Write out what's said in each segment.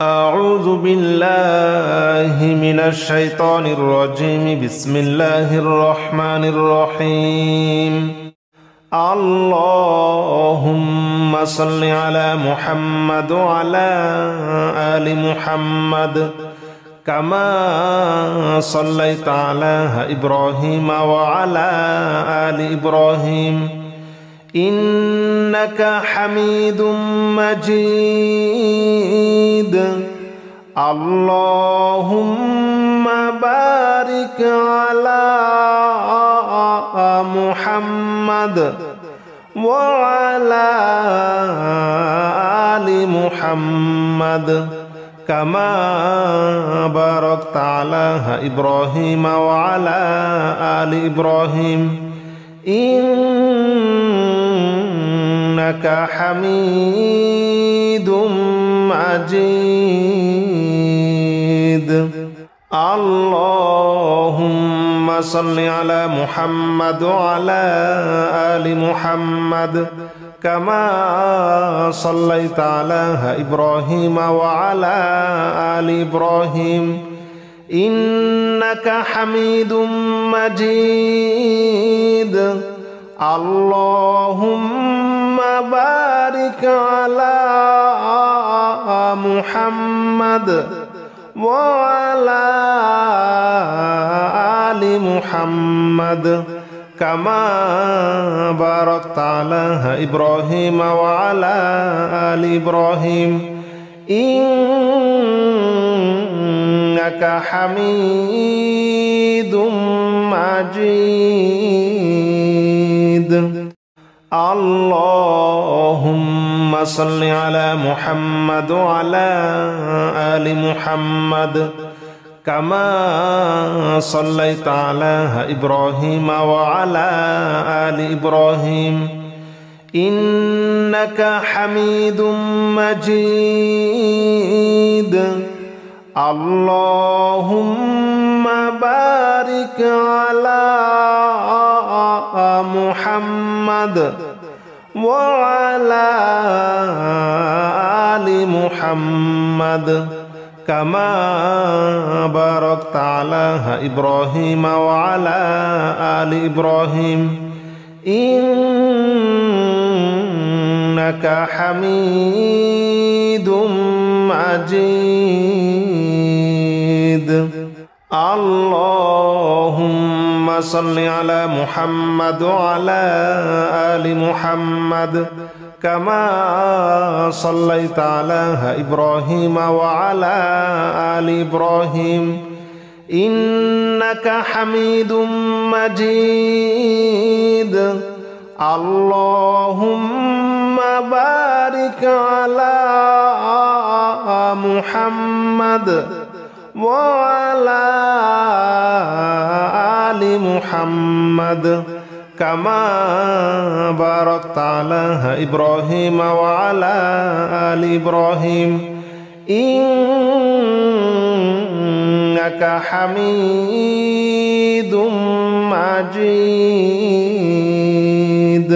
أعوذ بالله من الشيطان الرجيم. بسم الله الرحمن الرحيم. اللهم صل على محمد وعلى آل محمد كما صليت على إبراهيم وعلى آل إبراهيم إنك حميد مجيد. اللهم بارك على محمد وعلى آل محمد كما باركت على إبراهيم وعلى آل إبراهيم إنك حميد مجيد. اللهم صل على محمد وعلى آل محمد كما صليت على إبراهيم وعلى آل إبراهيم إنك حميد مجيد. اللهم بارك على محمد وعلى آل محمد كما باركت على إبراهيم وعلى آل إبراهيم إنك حميد مجيد. اللهم صل على محمد وعلى آل محمد كما صليت على إبراهيم وعلى آل إبراهيم إنك حميد مجيد. اللهم بارك على محمد وعلى آل محمد كما باركت على إبراهيم وعلى آل إبراهيم إنك حميد مجيد. اللهم صل على محمد وعلى آل محمد كما صليت على إبراهيم وعلى آل إبراهيم إنك حميد مجيد. اللهم بارك على محمد وعلى آل محمد كما باركت على إبراهيم وعلى آل إبراهيم إنك حميد مجيد.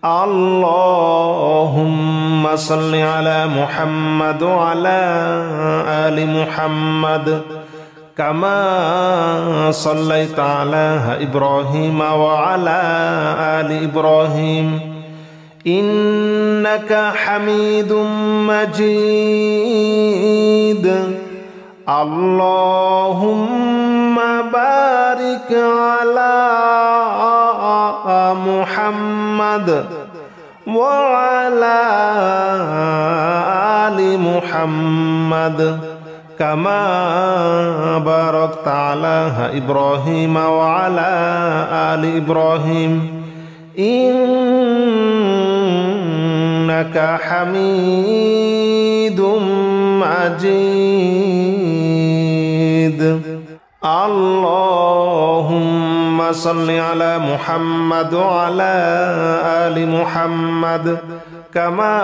اللهم صل على محمد وعلى آل محمد كما صليت على إبراهيم وعلى آل إبراهيم إنك حميد مجيد. اللهم بارك على محمد وعلى آل محمد كما باركت على إبراهيم وعلى آل إبراهيم إنك حميد مجيد. اللهم صل على محمد وعلى آل محمد كما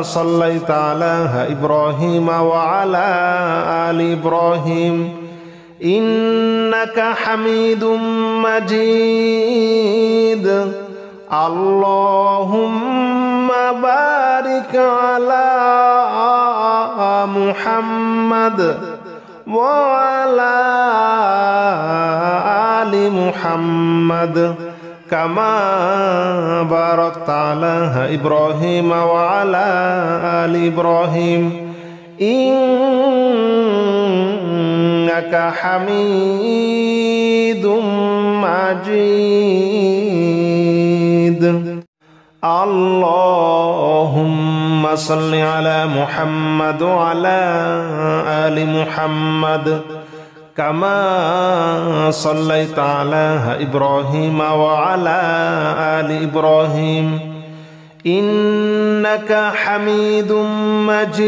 صليت على إبراهيم وعلى آل إبراهيم إنك حميد مجيد. اللهم بارك على محمد وعلى آل محمد كما باركت على إبراهيم وعلى آل إبراهيم إنك حميد مجيد اللهم صل على محمد وعلى آل محمد كما صليت على إبراهيم وعلى آل إبراهيم إنك حميد مجيد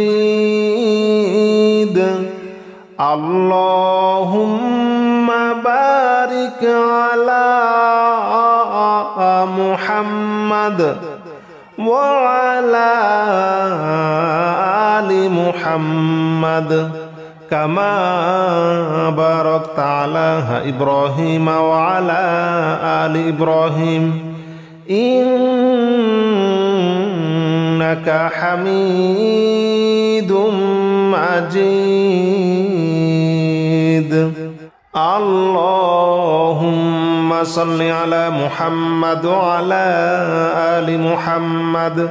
اللهم بارك على محمد وعلى آل محمد كما باركت على إبراهيم وعلى آل إبراهيم إنك حميد مجيد اللهم صل على محمد وعلى آل محمد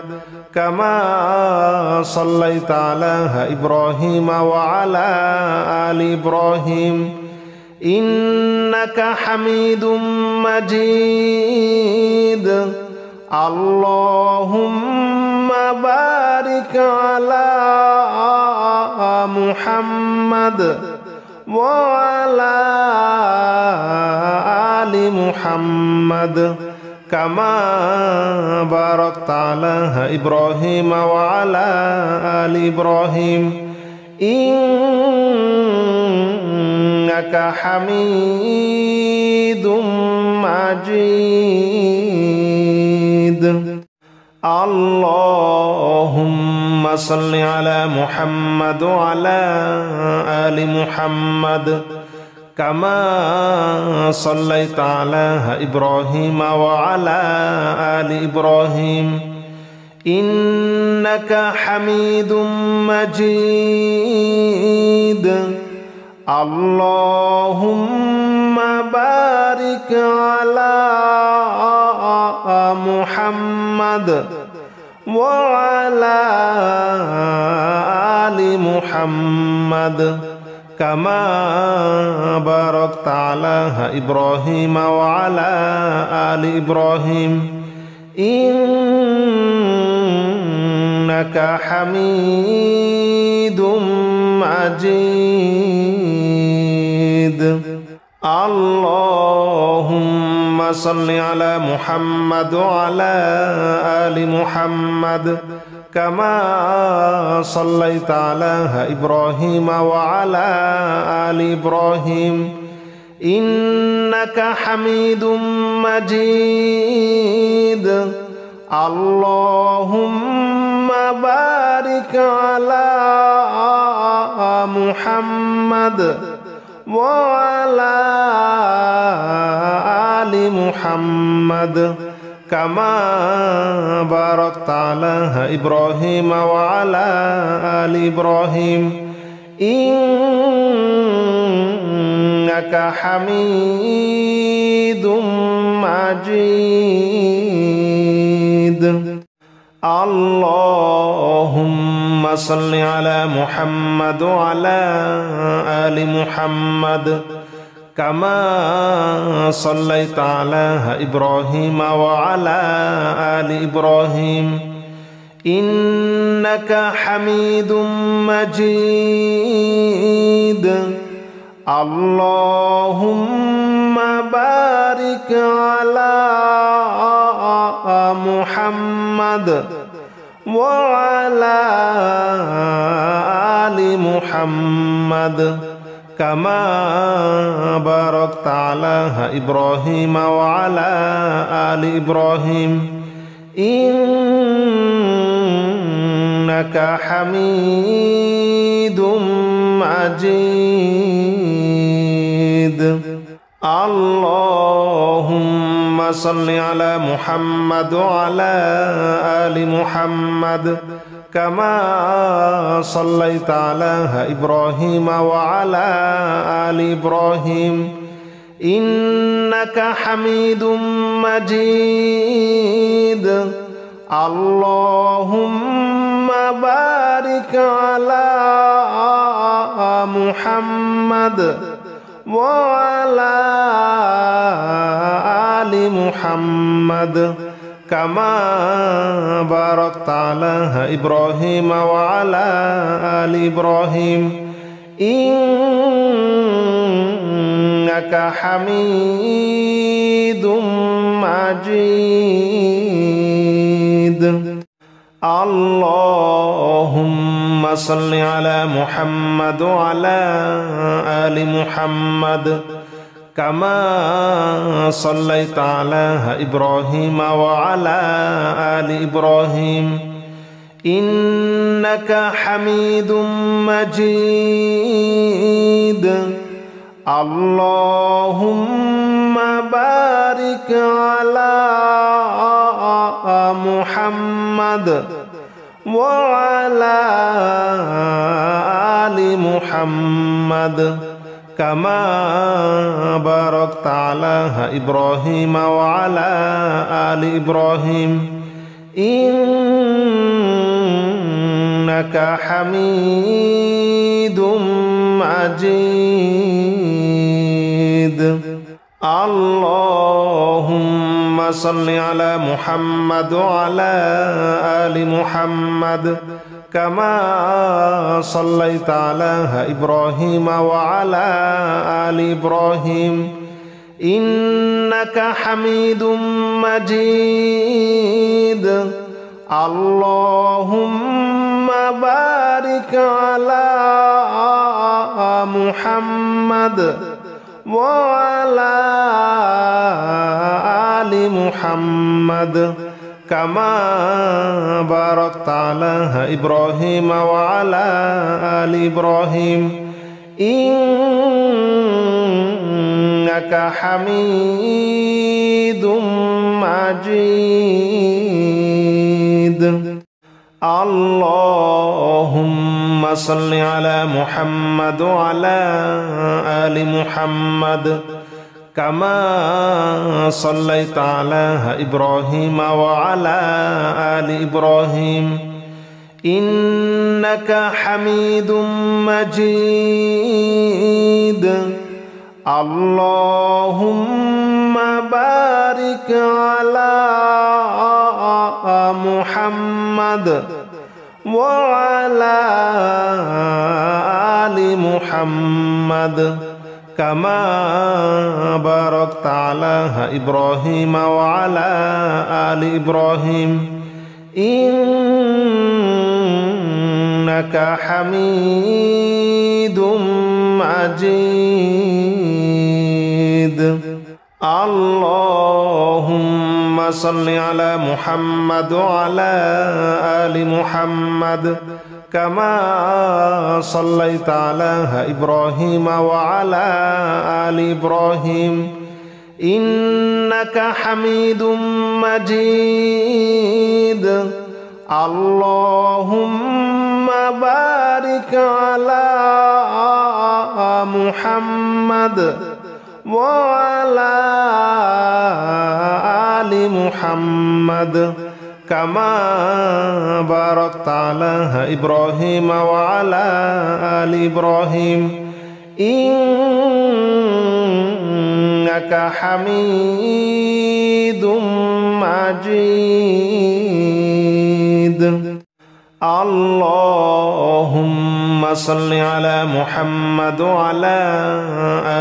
كما صليت على إبراهيم وعلى آل إبراهيم إنك حميد مجيد اللهم بارك على محمد وعلى آل محمد كما باركت على إبراهيم وعلى آل إبراهيم إنك حميد مجيد اللهم صل على محمد وعلى آل محمد كما صليت على إبراهيم وعلى آل إبراهيم إنك حميد مجيد اللهم بارك على محمد وعلى آل محمد كما باركت على إبراهيم وعلى آل إبراهيم إنك حميد مجيد اللهم صل على محمد وعلى آل محمد كما صليت على إبراهيم وعلى آل إبراهيم إنك حميد مجيد اللهم بارك على محمد وعلى آل محمد كما باركت على إبراهيم وعلى آل إبراهيم إنك حميد مجيد اللهم صل على محمد وعلى آل محمد كما صليت على إبراهيم وعلى آل إبراهيم إنك حميد مجيد اللهم بارك على محمد وعلى آل محمد كما باركت على إبراهيم وعلى آل إبراهيم إنك حميد مجيد اللهم صل على محمد وعلى آل محمد كما صليت على إبراهيم وعلى آل إبراهيم إنك حميد مجيد اللهم بارك على محمد وعلى آل محمد كما باركت على إبراهيم وعلى آل إبراهيم إنك حميد مجيد اللهم صل على محمد وعلى آل محمد كما صليت على إبراهيم وعلى آل إبراهيم إنك حميد مجيد اللهم بارك على محمد وعلى آل محمد كما باركت على إبراهيم وعلى آل إبراهيم إنك حميد مجيد اللهم صل على محمد وعلى آل محمد كما صليت على إبراهيم وعلى آل إبراهيم إنك حميد مجيد اللهم بارك على محمد وعلى آل محمد كما باركت على إبراهيم وعلى آل إبراهيم إنك حميد مجيد اللهم صل على محمد وعلى آل محمد كما صليت على إبراهيم وعلى آل إبراهيم إنك حميد مجيد اللهم بارك على محمد وعلى آل محمد كما باركت على إبراهيم وعلى آل إبراهيم إنك حميد مجيد اللهم صل على محمد وعلى آل محمد كما صليت على إبراهيم وعلى آل إبراهيم إنك حميد مجيد اللهم بارك على محمد وعلى آل محمد كما باركت على إبراهيم وعلى آل إبراهيم إنك حميد مجيد اللهم صل على محمد وعلى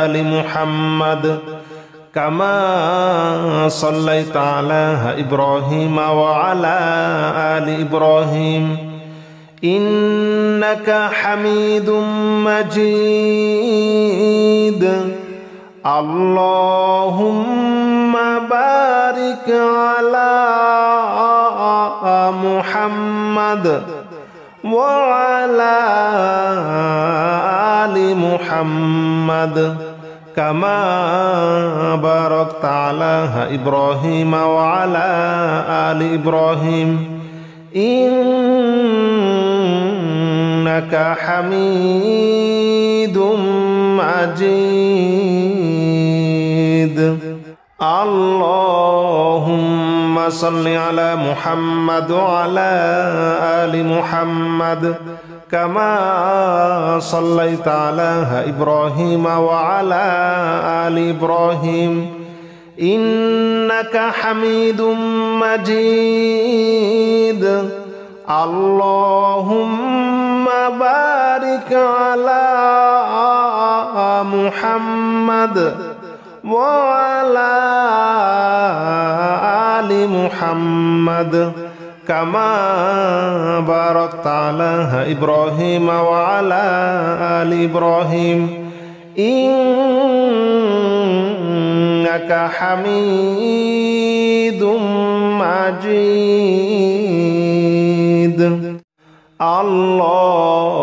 آل محمد كما صليت على إبراهيم وعلى آل إبراهيم إنك حميد مجيد اللهم بارك على محمد وعلى آل محمد كما باركت على إبراهيم وعلى آل إبراهيم إنك حميد مجيد اللهم صل على محمد وعلى آل محمد كما صليت على إبراهيم وعلى آل إبراهيم إنك حميد مجيد اللهم بارك على محمد وعلى آل محمد كما باركت على إبراهيم وعلى آل إبراهيم إنك حميد مجيد اللهم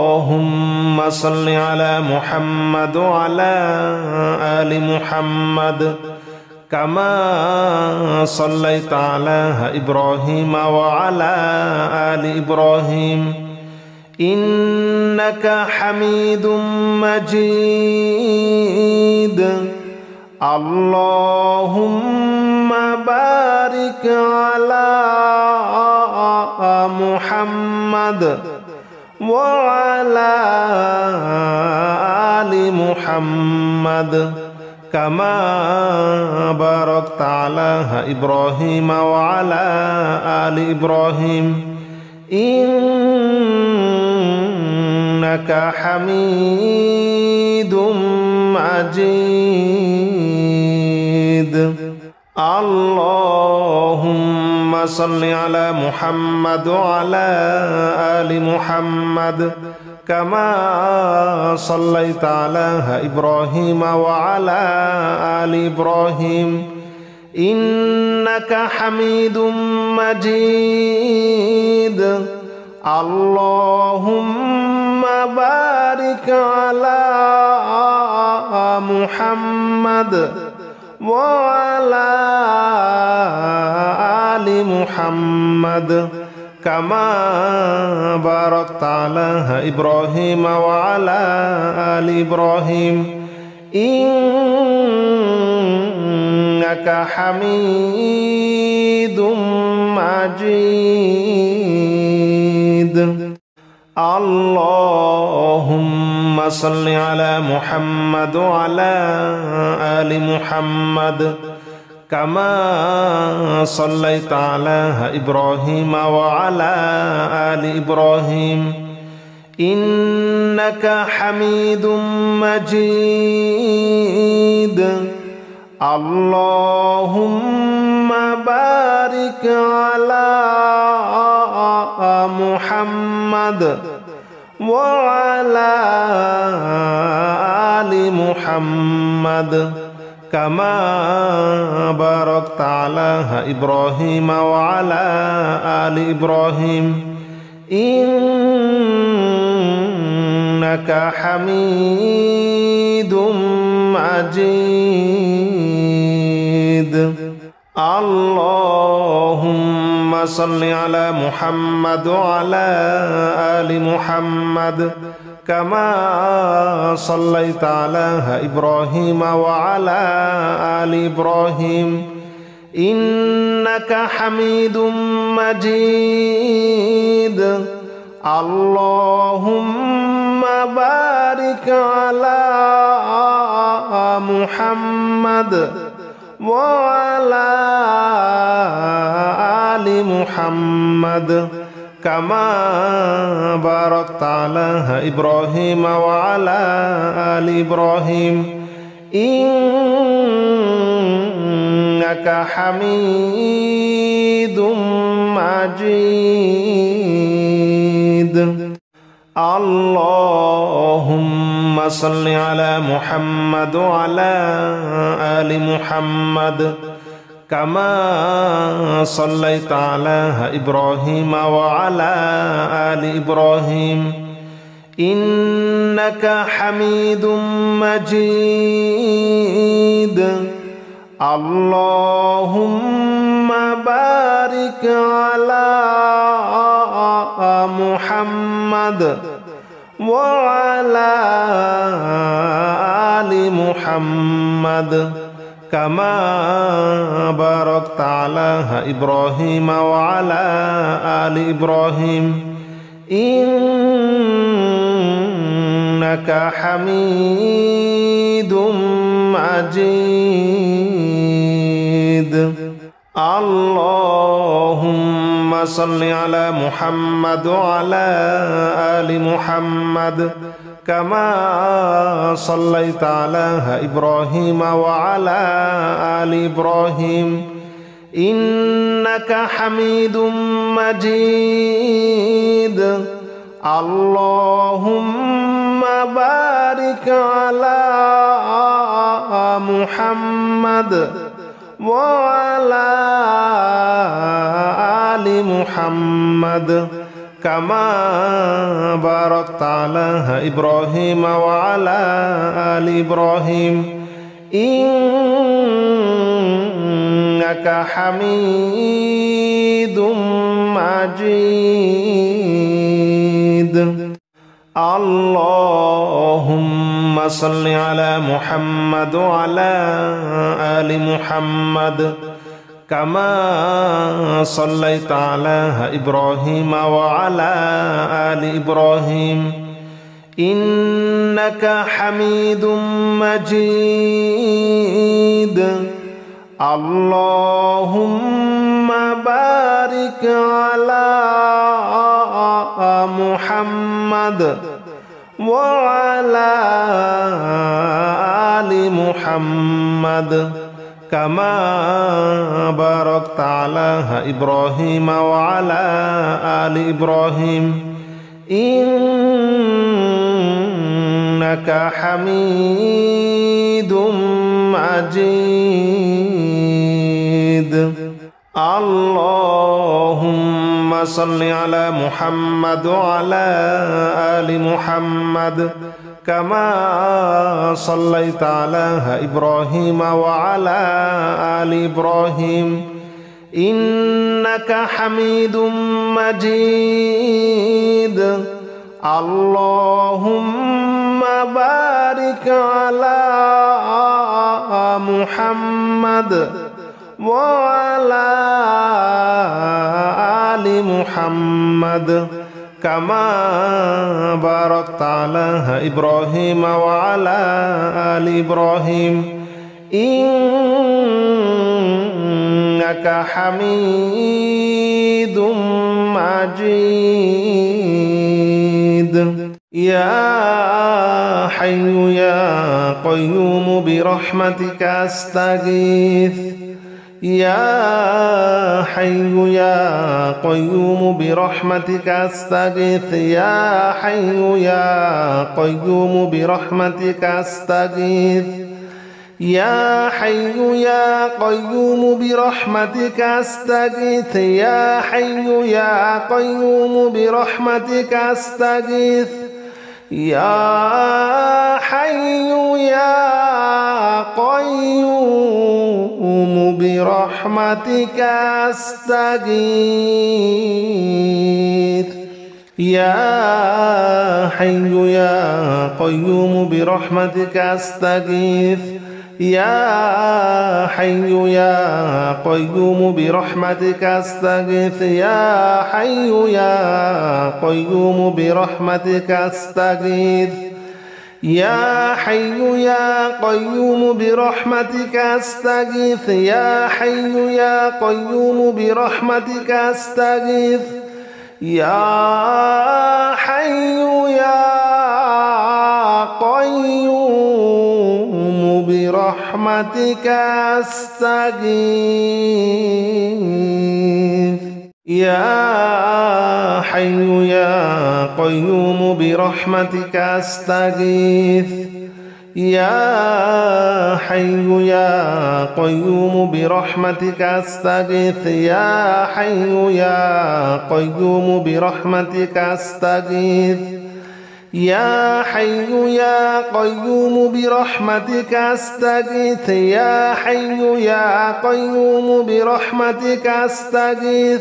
صل على محمد وعلى آل محمد كما صليت على إبراهيم وعلى آل إبراهيم إنك حميد مجيد اللهم بارك على محمد وعلى آل محمد كما باركت على إبراهيم وعلى آل إبراهيم إنك حميد مجيد اللهم صل على محمد وعلى آل محمد كما صليت على إبراهيم وعلى آل إبراهيم إنك حميد مجيد اللهم بارك على محمد وعلى آل محمد كما باركت على إبراهيم وعلى آل إبراهيم إنك حميد مجيد اللهم صل على محمد وعلى آل محمد كما صليت على إبراهيم وعلى آل إبراهيم إنك حميد مجيد اللهم بارك على محمد وعلى آل محمد كما باركت على إبراهيم وعلى آل إبراهيم إنك حميد مجيد اللهم صل على محمد وعلى آل محمد كما صليت على إبراهيم وعلى آل إبراهيم إنك حميد مجيد اللهم بارك على محمد وعلى آل محمد كما باركت على إبراهيم وعلى آل إبراهيم إنك حميد مجيد اللهم صل على محمد وعلى آل محمد كما صليت على إبراهيم وعلى آل إبراهيم إنك حميد مجيد اللهم بارك على محمد وعلى آل محمد كما باركت على إبراهيم وعلى آل إبراهيم إنك حميد مجيد اللهم صل على محمد وعلى آل محمد كما صليت على إبراهيم وعلى آل إبراهيم إنك حميد مجيد اللهم بارك على محمد وعلى آل محمد كما باركت على إبراهيم وعلى آل إبراهيم إنك حميد مجيد اللهم صل على محمد وعلى آل محمد كما صليت على إبراهيم وعلى آل إبراهيم إنك حميد مجيد اللهم بارك على محمد وعلى آل محمد كما باركت على إبراهيم وعلى آل إبراهيم إنك حميد مجيد اللهم صل على محمد وعلى آل محمد كما صليت على إبراهيم وعلى آل إبراهيم إنك حميد مجيد اللهم بارك على محمد وعلى آل محمد كما باركت على إبراهيم وعلى آل إبراهيم إنك حميد مجيد يا حي يا قيوم برحمتك أستغيث يا حي يا قيوم برحمتك أستغيث يا حي يا قيوم برحمتك أستغيث يا حي يا قيوم برحمتك أستغيث يا حي يا قيوم برحمتك أستغيث يا حي يا قيوم برحمتك أستغيث يا حي يا قيوم برحمتك أستغيث يا حي يا قيوم برحمتك أستغيث يا حي يا قيوم برحمتك أستغيث يا حي يا قيوم برحمتك أستغيث يا حي يا قيوم برحمتك أستغيث يا حي يا قيوم برحمتك أستغيث يا حي يا قيوم برحمتك أستغيث يا حي يا قيوم برحمتك أستغيث يا حي يا قيوم برحمتك أستغيث يا حي يا قيوم برحمتك أستغيث يا حي يا قيوم برحمتك أستغيث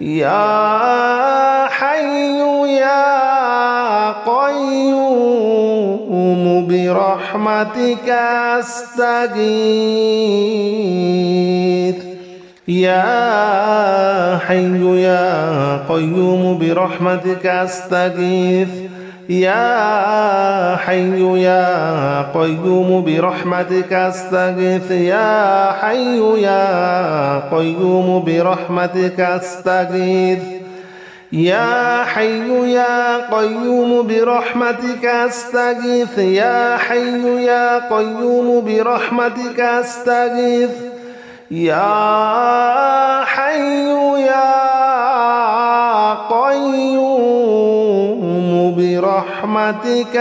يا حي يا قيوم برحمتك أستغيث يا حي يا قيوم برحمتك أستغيث يا حي يا قيوم برحمتك أستغيث يا حي يا قيوم برحمتك أستغيث يا حي يا قيوم برحمتك أستغيث يا حي يا قيوم برحمتك أستغيث يا حي يا قيوم برحمتك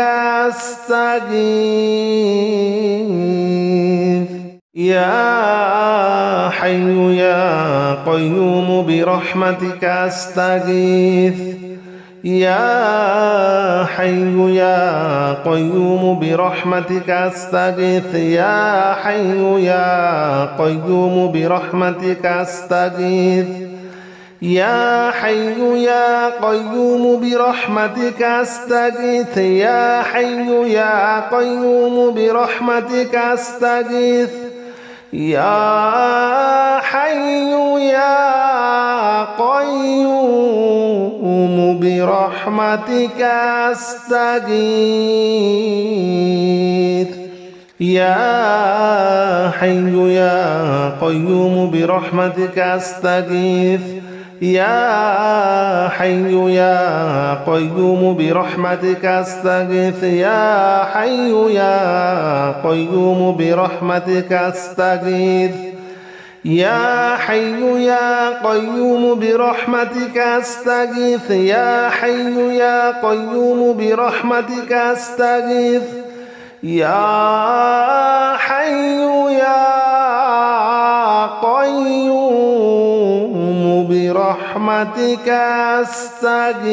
أستغيث يا حي يا قيوم برحمتك أستغيث يا حي يا قيوم برحمتك أستغيث يا حي يا قيوم برحمتك أستغيث يا حي يا قيوم برحمتك أستغيث يا حي يا قيوم برحمتك أستغيث يا حي يا قيوم برحمتك أستغيث يا حي يا قيوم برحمتك أستغيث يا حي يا قيوم برحمتك أستغيث يا حي يا قيوم برحمتك أستغيث يا حي يا قيوم برحمتك أستغيث يا حي يا قيوم برحمتك أستغيث يا حي يا قيوم برحمتك أستغيث